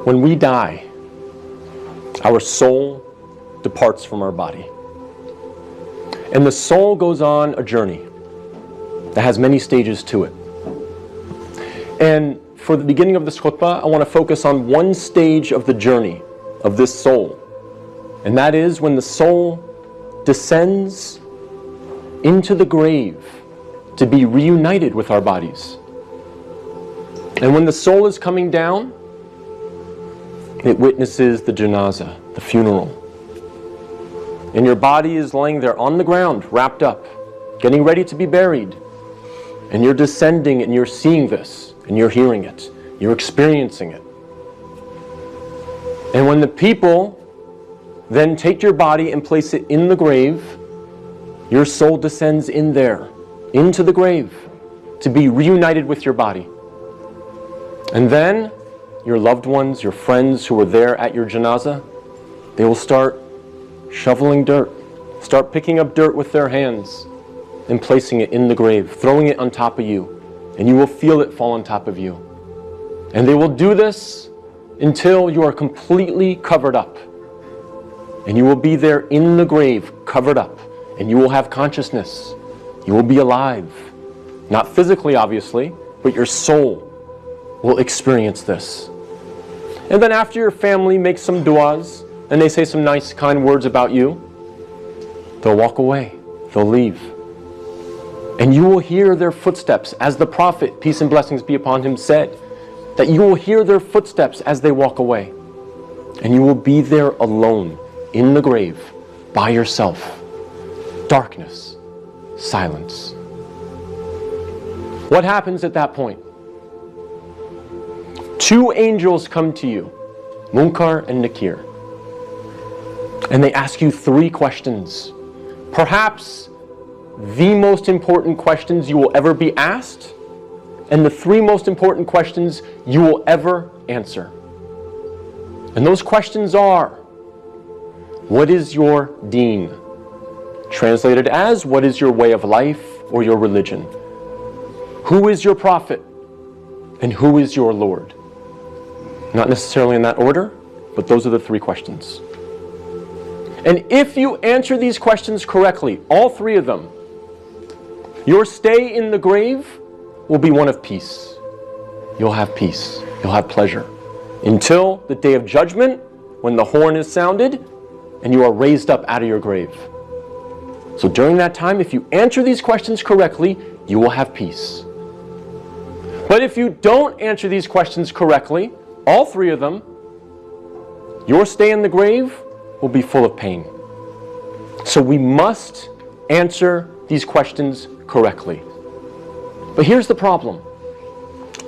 When we die, our soul departs from our body. And the soul goes on a journey that has many stages to it. And for the beginning of this khutbah, I want to focus on one stage of the journey of this soul. And that is when the soul descends into the grave to be reunited with our bodies. And when the soul is coming down, it witnesses the janazah, the funeral. And your body is laying there on the ground, wrapped up, getting ready to be buried. And you're descending and you're seeing this, and you're hearing it, you're experiencing it. And when the people then take your body and place it in the grave, your soul descends in there, into the grave, to be reunited with your body. And then your loved ones, your friends who were there at your janazah, they will start shoveling dirt, start picking up dirt with their hands and placing it in the grave, throwing it on top of you, and you will feel it fall on top of you. And they will do this until you are completely covered up. And you will be there in the grave, covered up, and you will have consciousness. You will be alive. Not physically, obviously, but your soul will experience this. And then after your family makes some du'as, and they say some nice, kind words about you, they'll walk away, they'll leave. And you will hear their footsteps, as the Prophet, peace and blessings be upon him, said, that you will hear their footsteps as they walk away. And you will be there alone, in the grave, by yourself. Darkness, silence. What happens at that point? Two angels come to you, Munkar and Nakir. And they ask you three questions. Perhaps the most important questions you will ever be asked, and the three most important questions you will ever answer. And those questions are, what is your deen? Translated as, what is your way of life or your religion? Who is your prophet? And who is your Lord? Not necessarily in that order, but those are the three questions. And if you answer these questions correctly, all three of them, your stay in the grave will be one of peace. You'll have peace. You'll have pleasure. Until the day of judgment, when the horn is sounded, and you are raised up out of your grave. So during that time, if you answer these questions correctly, you will have peace. But if you don't answer these questions correctly, all three of them, your stay in the grave will be full of pain. So we must answer these questions correctly. But here's the problem.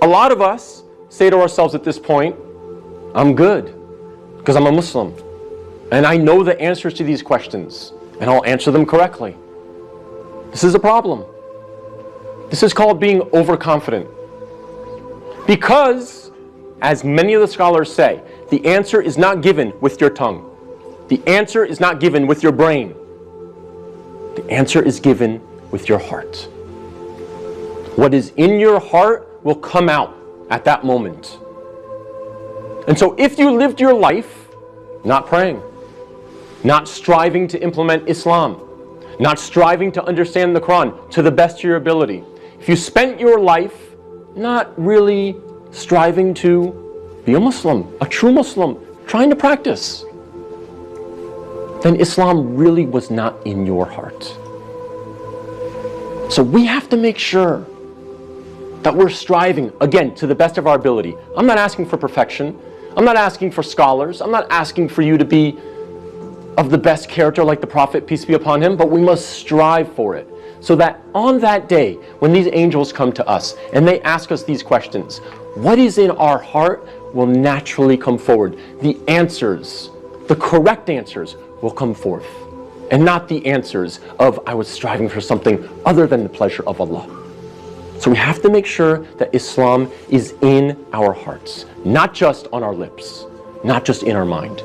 A lot of us say to ourselves at this point, I'm good, because I'm a Muslim. And I know the answers to these questions, and I'll answer them correctly. This is a problem. This is called being overconfident. Because, as many of the scholars say, the answer is not given with your tongue. The answer is not given with your brain. The answer is given with your heart. What is in your heart will come out at that moment. And so if you lived your life not praying, not striving to implement Islam, not striving to understand the Quran to the best of your ability, if you spent your life not really striving to be a Muslim, a true Muslim, trying to practice, then Islam really was not in your heart. So we have to make sure that we're striving, again, to the best of our ability. I'm not asking for perfection. I'm not asking for scholars. I'm not asking for you to be of the best character like the Prophet, peace be upon him, but we must strive for it. So that on that day, when these angels come to us and they ask us these questions, what is in our heart will naturally come forward. The answers, the correct answers, will come forth. And not the answers of, I was striving for something other than the pleasure of Allah. So we have to make sure that Islam is in our hearts, not just on our lips, not just in our mind.